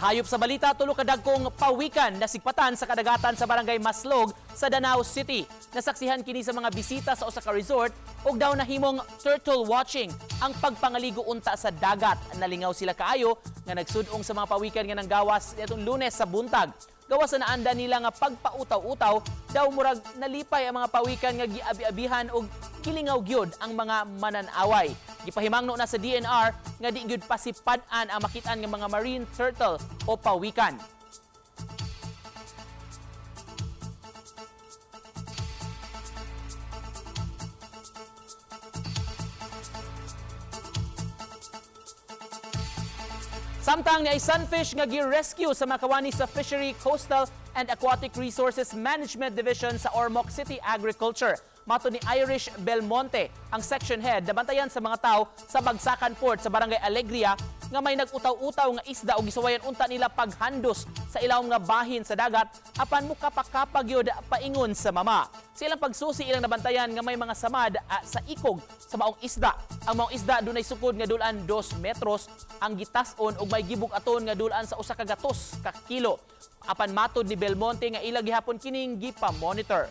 Hayop sa balita, tulo ka dagkong pawikan na sigpatan sa kadagatan sa barangay Maslog sa Danao City. Nasaksihan kini sa mga bisita sa usa ka resort ug daw nahimong turtle watching ang pagpangaligo unta sa dagat. Nalingaw sila kaayo nga nagsudong sa mga pawikan nga nanggawas itong Lunes sa buntag. Gawas sa naanda nila nga pagpautaw-utaw, daw murag nalipay ang mga pawikan nga giabi-abihan og kilingaw gyud ang mga mananaway. Gipahimangno na sa DNR nga di gyud pasipad-an ang makitaan nga mga marine turtle o pawikan. Samtang niya sunfish nga gi-rescue sa makawani sa Fishery, Coastal and Aquatic Resources Management Division sa Ormoc City Agriculture. Mato ni Irish Belmonte, ang section head, nabantayan sa mga tao sa Bagsakan Port sa Barangay Alegria nga may nag-utaw-utaw nga isda o gisawayan unta nila paghandos sa ilawom nga bahin sa dagat apan mukapakapag yun paingon sa mama. Sa ilang pagsusi ilang nabantayan nga may mga samad sa ikog sa maong isda. Ang maong isda dunay sukod nga dulan 2 metros ang gitas-on ug may gibug aton nga dulan sa usa ka gatos ka kilo. Apan matod ni Belmonte nga ilang gihapon kining gipa-monitor.